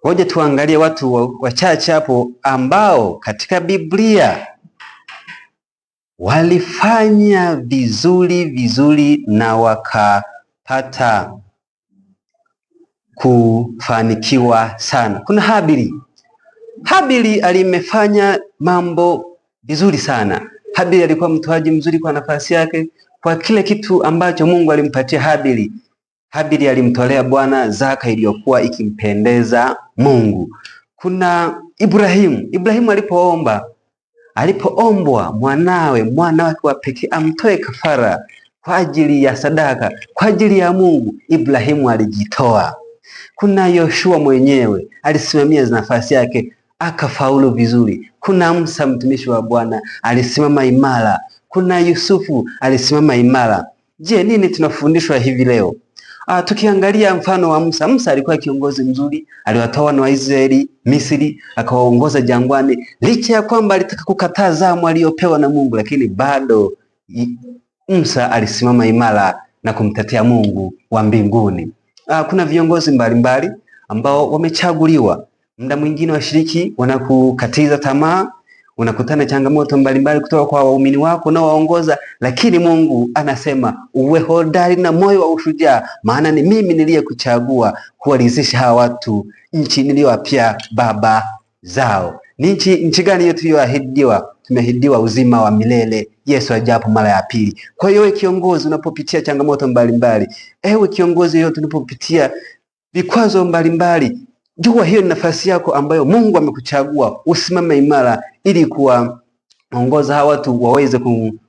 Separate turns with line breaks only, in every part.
Ngoja tuangalie watu wachache hapo ambao katika Biblia walifanya vizuri na wakapata kufanikiwa sana. Kuna Habili. Habili alimefanya mambo vizuri sana. Habili alikuwa mtoaji mzuri kwa nafasi yake, kwa kile kitu ambacho Mungu alimpatia Habili. Habili alimtolea Bwana zaka iliyokuwa ikimpendeza Mungu. Kuna Ibrahimu. Ibrahimu alipoombwa mwana wake wa pekee amtoe kafara kwa ajili ya sadaka, kwa ajili ya Mungu, Ibrahimu alijitoa. Kuna Yoshua mwenyewe alisimamia nafasi yake akafaulu vizuri. Kuna Musa mtumishi wa Bwana alisimama imara. Kuna Yusufu alisimama imara. Je, nini tunafundishwa hivi leo? Tukiangalia mfano wa Musa alikuwa kiongozi mzuri, aliwatoa wana wa Israeli Misri, akawaongoza jangwani. Licha ya kwamba alitaka kukataa zamu aliyopewa na Mungu, lakini bado Musa alisimama imara na kumtetea Mungu wa mbinguni. Kuna viongozi mbalimbali ambao wamechaguliwa. Muda mwingine washiriki wanakukatiza tamaa, unakutana changamoto mbalimbali kutoka kwa waumini wako na waongoza, lakini Mungu anasema uwe hodari na moyo wa ushujaa, maana ni mimi niliyekuchagua kuwalisha hawa watu nchi niliyowapia baba zao. Ni nchi gani hiyo tuliyoahidiwa? Tumeahidiwa uzima wa milele Yesu ajapo mara ya pili. Kwa hiyo wewe kiongozi, unapopitia changamoto mbalimbali, ewe kiongozi yote, unapopitia vikwazo mbalimbali, jua hiyo ni nafasi yako ambayo Mungu amekuchagua. Usimame imara ili kuwaongoza hawa watu waweze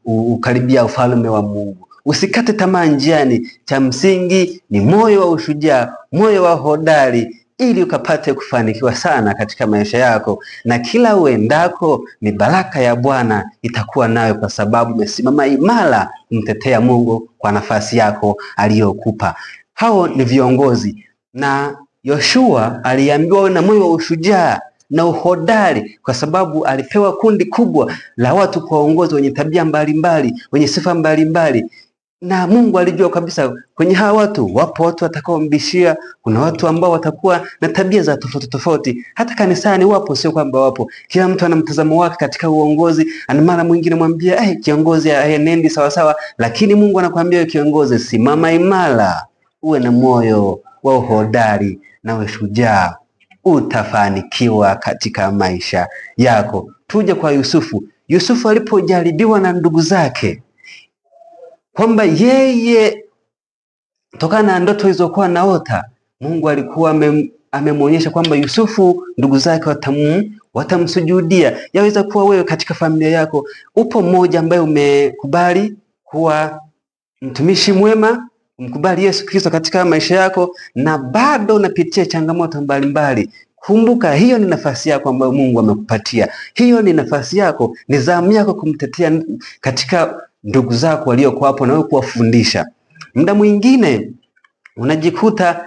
kukaribia ufalme wa Mungu. Usikate tamaa njiani. Cha msingi ni moyo wa ushujaa, moyo wa hodari, ili ukapate kufanikiwa sana katika maisha yako, na kila uendako ni baraka ya Bwana itakuwa nayo, kwa sababu umesimama imara kumtetea Mungu kwa nafasi yako aliyokupa. Hao ni viongozi, na Yoshua aliambiwa na moyo wa ushujaa na uhodari, kwa sababu alipewa kundi kubwa la watu kuwaongoza, wenye tabia mbalimbali, wenye sifa mbalimbali, na Mungu alijua kabisa kwenye hawa watu wapo watu watakaombishia. Kuna watu ambao watakuwa na tabia za tofauti. Hata kanisani wapo, sio kwamba wapo. Kila mtu ana mtazamo wake katika uongozi. Ana mara mwingine mwambia kiongozi haenendi sawa sawa, lakini Mungu anakuambia kiongozi, simama imara, uwe na moyo wa uhodari na ushujaa, utafanikiwa katika maisha yako. Tuje kwa Yusufu. Yusufu alipojaribiwa na ndugu zake kwamba yeye kutokana na ndoto alizokuwa naota, Mungu alikuwa amemwonyesha kwamba Yusufu ndugu zake watamsujudia. Yaweza kuwa wewe katika familia yako upo mmoja ambaye umekubali kuwa mtumishi mwema, umkubali Yesu Kristo katika maisha yako, na bado unapitia changamoto mbalimbali. Kumbuka, hiyo ni nafasi yako ambayo Mungu amekupatia. Hiyo ni nafasi yako, ni zamu yako kumtetea katika ndugu zako waliokuwa hapo, na wewe kuwafundisha. Muda mwingine unajikuta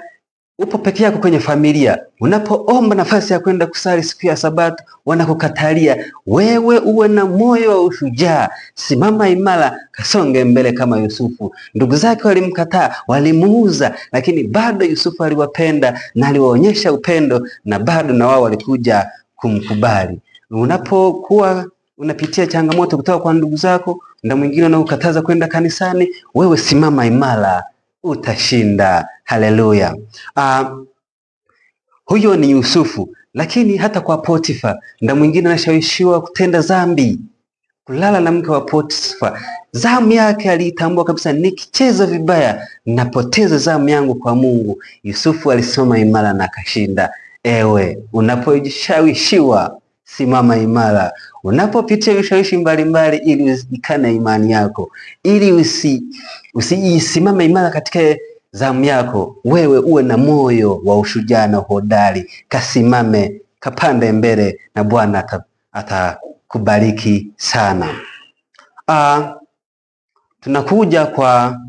upo peke yako kwenye familia, unapoomba nafasi ya kwenda kusali siku ya Sabato wanakukatalia. Wewe uwe na moyo wa ushujaa, simama imara, kasonge mbele kama Yusufu. Ndugu zake walimkataa, walimuuza, lakini bado Yusufu aliwapenda na aliwaonyesha upendo, na bado na wao walikuja kumkubali. Unapokuwa unapitia changamoto kutoka kwa ndugu zako, na mwingine unaokataza kwenda kanisani, wewe simama imara, utashinda. Haleluya. Huyo ni Yusufu. Lakini hata kwa Potifa, na mwingine anashawishiwa kutenda dhambi, kulala na mke wa Potifa. Zamu yake aliitambua kabisa, nikicheza vibaya napoteza zamu yangu kwa Mungu. Yusufu alisimama imara na akashinda. Ewe unapojishawishiwa, simama imara. Unapopitia vishawishi mbalimbali, ili usikane imani yako, ili usisimame imara katika zamu yako, wewe uwe na moyo wa ushujaa na hodari. Kasimame, kapande mbele, na Bwana atakubariki sana. Tunakuja kwa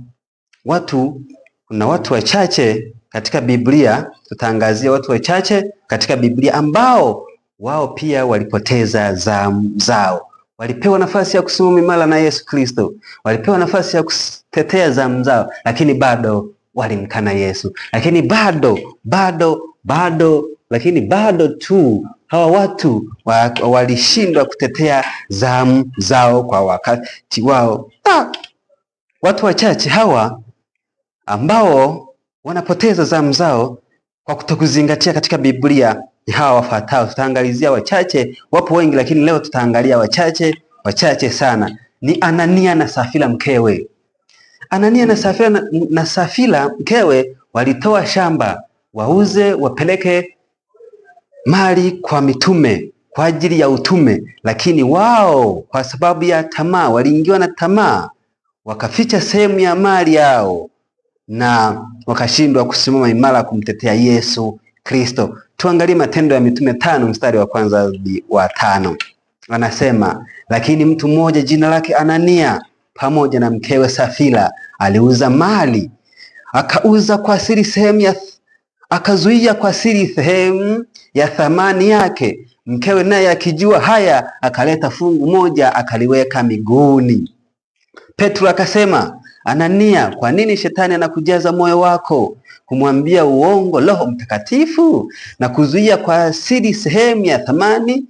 watu. Kuna watu wachache katika Biblia, tutaangazia watu wachache katika Biblia ambao wao pia walipoteza zamu zao. Walipewa nafasi ya kusimama imara na Yesu Kristo, walipewa nafasi ya kutetea zamu zao, lakini bado walimkana Yesu, lakini bado lakini bado tu hawa watu walishindwa kutetea zamu zao kwa wakati wao. Watu wachache hawa ambao wanapoteza zamu zao kwa kutokuzingatia katika Biblia ni hawa wafuatao. Tutaangalizia wachache, wapo wengi lakini leo tutaangalia wachache sana. Ni Anania na Safira mkewe. Anania na Safira mkewe walitoa shamba wauze, wapeleke mali kwa mitume kwa ajili ya utume, lakini wao kwa sababu ya tamaa, waliingiwa na tamaa, wakaficha sehemu ya mali yao na wakashindwa kusimama imara kumtetea Yesu Kristo. Tuangalie Matendo ya Mitume 5 mstari wa kwanza hadi wa 5. Anasema, lakini mtu mmoja jina lake Anania pamoja na mkewe Safira aliuza mali, akauza kwa siri akazuia kwa siri sehemu ya thamani yake. Mkewe naye akijua haya, akaleta fungu moja akaliweka miguuni. Petro akasema, Anania, kwa nini shetani anakujaza moyo wako kumwambia uongo Roho Mtakatifu na kuzuia kwa siri sehemu ya thamani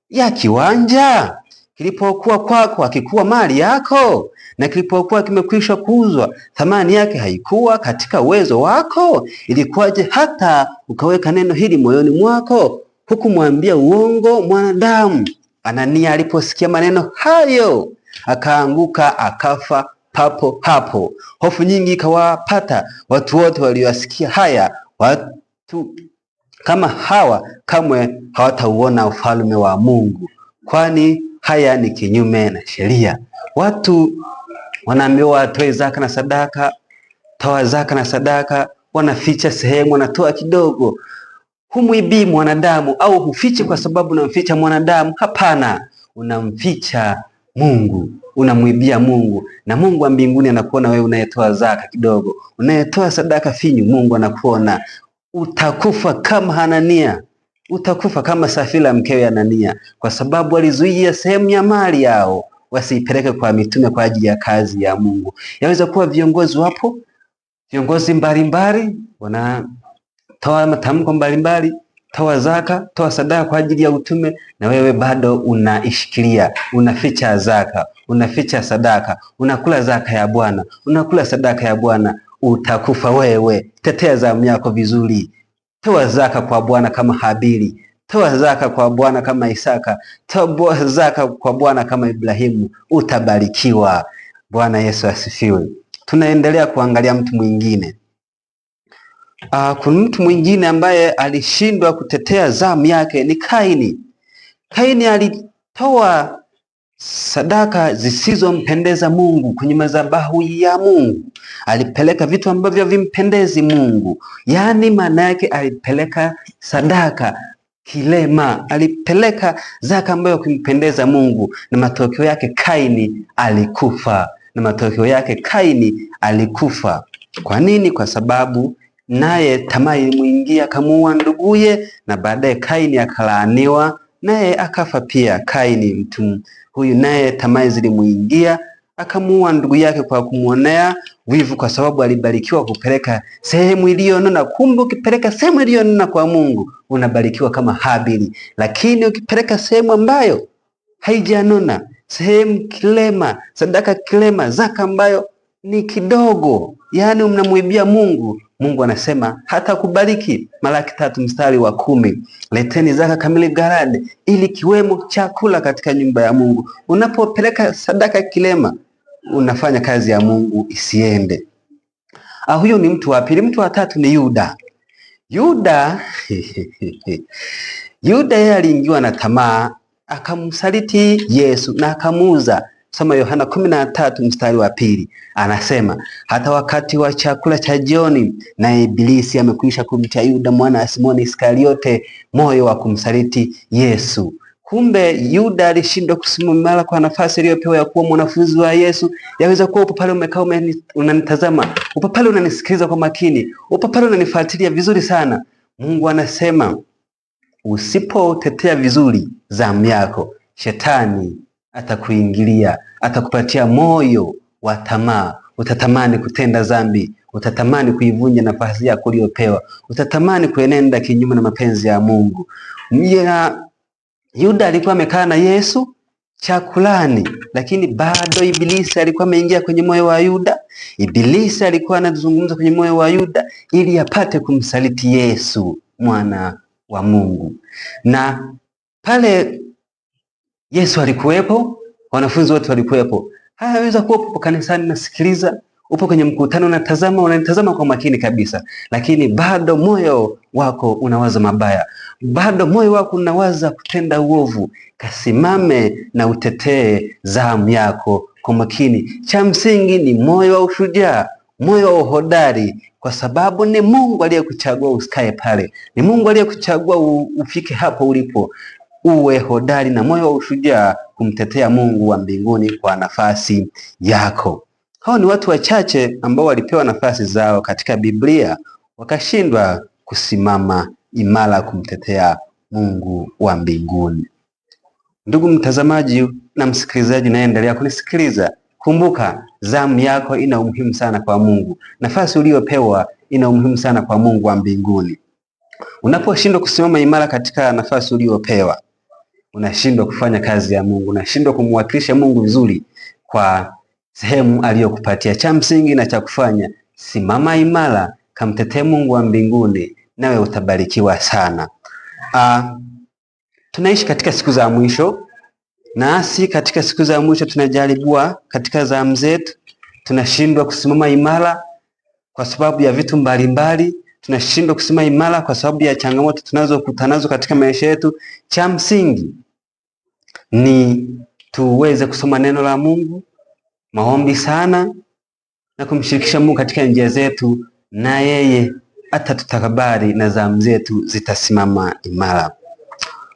ya kiwanja? Kilipokuwa kwako hakikuwa mali yako, na kilipokuwa kimekwisha kuuzwa thamani yake haikuwa katika uwezo wako? Ilikuwaje hata ukaweka neno hili moyoni mwako, hukumwambia uongo mwanadamu? Anania aliposikia maneno hayo akaanguka akafa papo hapo. Hofu nyingi ikawapata watu wote waliosikia haya. Watu kama hawa kamwe hawatauona ufalme wa Mungu, kwani haya ni kinyume na sheria. Watu wanaambiwa watoe zaka na sadaka, toa zaka na sadaka, wanaficha sehemu, wanatoa kidogo. Humwibii mwanadamu au hufichi kwa sababu unamficha mwanadamu? Hapana, unamficha Mungu, unamwibia Mungu, na Mungu wa mbinguni anakuona wewe unayetoa zaka kidogo, unayetoa sadaka finyu. Mungu anakuona. Utakufa kama Anania, utakufa kama Safira mkewe Anania, kwa sababu walizuia sehemu ya mali yao wasiipeleke kwa mitume kwa ajili ya kazi ya Mungu. Yaweza kuwa viongozi wapo, viongozi mbalimbali wanatoa matamko mbalimbali, toa zaka, toa sadaka kwa ajili ya utume, na wewe bado unaishikilia, unaficha zaka, unaficha sadaka, unakula zaka ya Bwana, unakula sadaka ya Bwana. Utakufa wewe. Tetea zamu yako vizuri. Toa zaka kwa Bwana kama Habili, toa zaka kwa Bwana kama Isaka, toa zaka kwa Bwana kama Ibrahimu. Utabarikiwa. Bwana Yesu asifiwe. Tunaendelea kuangalia mtu mwingine. Kuna mtu mwingine ambaye alishindwa kutetea zamu yake, ni Kaini. Kaini alitoa sadaka zisizompendeza Mungu kwenye madhabahu ya Mungu. Alipeleka vitu ambavyo vimpendezi Mungu, yaani maana yake alipeleka sadaka kilema, alipeleka zaka ambayo kumpendeza Mungu, na matokeo yake Kaini alikufa. Kwa nini? Kwa sababu naye tamaa ilimwingia akamuua nduguye, na baadaye Kaini akalaaniwa naye akafa pia. Kaini mtu huyu naye tamaa zilimuingia akamuua ndugu yake kwa kumuonea wivu, kwa sababu alibarikiwa kupeleka sehemu iliyonona. Kumbe ukipeleka sehemu iliyonona kwa Mungu unabarikiwa kama Habili, lakini ukipeleka sehemu ambayo haijanona, sehemu kilema, sadaka kilema, zaka ambayo ni kidogo, yaani mnamwibia Mungu, Mungu anasema hata kubariki. Malaki 3 mstari wa 10, leteni zaka kamili ghalani, ili kiwemo chakula katika nyumba ya Mungu. Unapopeleka sadaka kilema, unafanya kazi ya Mungu isiende. Huyo ni mtu wa pili. Mtu wa tatu ni Yuda. Yuda yeye aliingiwa na tamaa, akamsaliti Yesu na akamuuza. Soma Yohana 13 mstari wa 2. Anasema hata wakati wa chakula cha jioni, na Ibilisi amekwisha kumtia Yuda mwana wa Simoni Iskariote moyo wa kumsaliti Yesu. Kumbe Yuda alishindwa kusimama imara kwa nafasi iliyopewa ya kuwa mwanafunzi wa Yesu. Yaweza kuwa upo pale umekaa unanitazama, upo pale unanisikiliza kwa makini, upo pale unanifuatilia vizuri sana. Mungu anasema usipotetea vizuri zamu yako, shetani atakuingilia, atakupatia moyo wa tamaa, utatamani kutenda dhambi, utatamani kuivunja nafasi yako uliyopewa, utatamani kuenenda kinyume na mapenzi ya Mungu. Yuda alikuwa amekaa na Yesu chakulani, lakini bado Ibilisi alikuwa ameingia kwenye moyo wa Yuda. Ibilisi alikuwa anazungumza kwenye moyo wa Yuda ili apate kumsaliti Yesu, mwana wa Mungu. Na pale Yesu alikuwepo, wanafunzi wote walikuwepo. Hayaweza kuwa upo kanisani nasikiliza, upo kwenye mkutano unanitazama kwa makini kabisa, lakini bado moyo wako unawaza mabaya, bado moyo wako unawaza kutenda uovu. Kasimame na utetee zamu yako kwa makini. Cha msingi ni moyo wa ushujaa, moyo wa uhodari, kwa sababu ni Mungu aliyekuchagua usikae pale, ni Mungu aliyekuchagua ufike hapo ulipo. Uwe hodari na moyo wa ushujaa kumtetea Mungu wa mbinguni kwa nafasi yako. Hao ni watu wachache ambao walipewa nafasi zao katika Biblia wakashindwa kusimama imara kumtetea Mungu wa mbinguni. Ndugu mtazamaji na msikilizaji naendelea kunisikiliza, kumbuka zamu yako ina umuhimu sana kwa Mungu. Nafasi uliyopewa ina umuhimu sana kwa Mungu wa mbinguni. Unaposhindwa kusimama imara katika nafasi uliyopewa, unashindwa kufanya kazi ya Mungu, unashindwa kumwakilisha Mungu vizuri kwa sehemu aliyokupatia. Cha msingi na cha kufanya, simama imara, kamtetee Mungu wa mbinguni, nawe utabarikiwa sana. Tunaishi katika siku za mwisho, nasi katika siku za mwisho tunajaribiwa katika zamu zetu. Tunashindwa kusimama imara kwa sababu ya vitu mbalimbali, tunashindwa kusimama imara kwa sababu ya changamoto tunazokutana nazo katika maisha yetu. Cha msingi ni tuweze kusoma neno la Mungu, maombi sana, na kumshirikisha Mungu katika njia zetu, na yeye atatutakabali na zamu zetu zitasimama imara.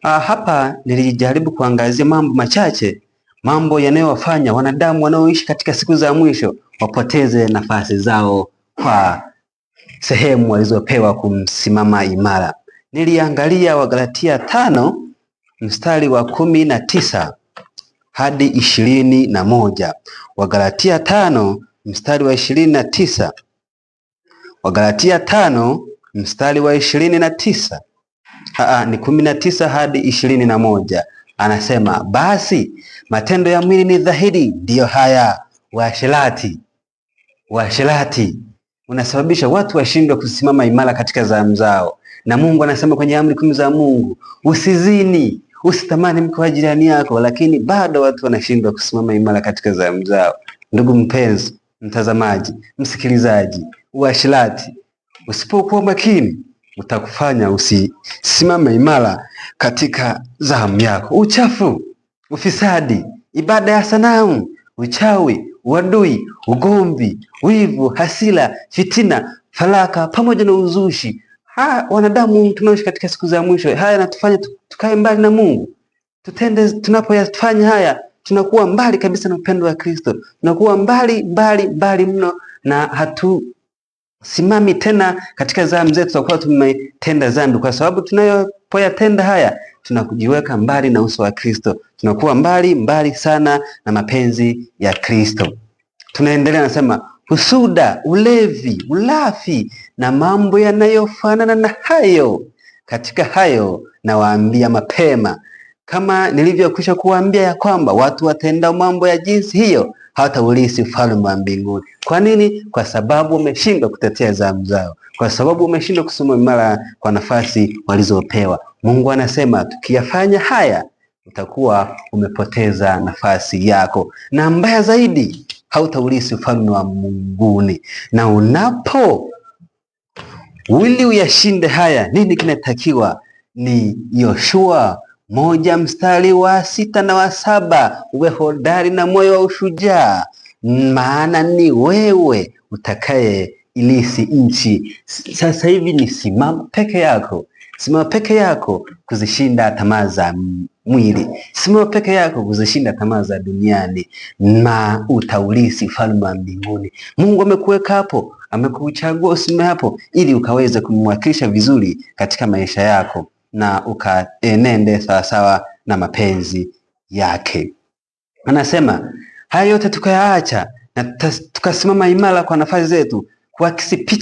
Hapa nilijaribu kuangazia mambo machache, mambo yanayowafanya wanadamu wanaoishi katika siku za mwisho wapoteze nafasi zao kwa sehemu walizopewa kumsimama imara. Niliangalia Wagalatia 5 mstari wa 19 hadi 21. Wagalatia 5 mstari wa 29. Wagalatia 5 mstari wa 29. Ni 19 hadi 21. Anasema, basi matendo ya mwili ni dhahiri, ndiyo haya: uasherati unasababisha watu washindwe kusimama imara katika zamu zao. Na Mungu anasema kwenye amri 10 za Mungu, usizini, usitamani mke wa jirani yako, lakini bado watu wanashindwa kusimama imara katika zamu zao. Ndugu mpenzi mtazamaji, msikilizaji, uasherati usipokuwa makini utakufanya usisimame imara katika zamu yako. Uchafu, ufisadi, ibada ya sanamu, uchawi, uadui, ugomvi, wivu, hasira, fitina, faraka pamoja na uzushi. Wanadamu tunaoishi katika siku za mwisho, haya yanatufanya tukae mbali na Mungu. Tunapoyafanya haya, tunakuwa mbali kabisa na upendo wa Kristo. Tunakuwa mbali mno, na hatusimami tena katika zamu zetu, tutakuwa tumetenda dhambi, kwa sababu tunapoyatenda haya tunakujiweka mbali na uso wa Kristo. Tunakuwa mbali sana na mapenzi ya Kristo. Tunaendelea, nasema husuda, ulevi, ulafi na mambo yanayofanana na hayo. Katika hayo nawaambia mapema, kama nilivyokwisha kuwaambia, ya kwamba watu watenda mambo ya jinsi hiyo hawataurithi ufalme wa mbinguni. Kwa nini? Kwa sababu wameshindwa kutetea zamu zao, kwa sababu wameshindwa kusimama imara kwa nafasi walizopewa. Mungu anasema tukiyafanya haya utakuwa umepoteza nafasi yako, na mbaya zaidi, hautaurithi ufalme wa mbinguni. Na ili uyashinde haya, nini kinatakiwa? Ni Yoshua 1 mstari wa 6 na wa 7. Uwe hodari na moyo wa ushujaa, maana ni wewe utakaye ilithi nchi. Sasa hivi ni simama peke yako kuzishinda tamaa za mwili, simama peke yako kuzishinda tamaa za duniani, na utaurithi ufalme wa mbinguni. Mungu amekuweka hapo, amekuchagua usimame hapo ili ukaweze kumwakilisha vizuri katika maisha yako na ukaenende sawasawa na mapenzi yake. Anasema haya yote tukayaacha na tukasimama imara kwa nafasi zetu, kuakisi picha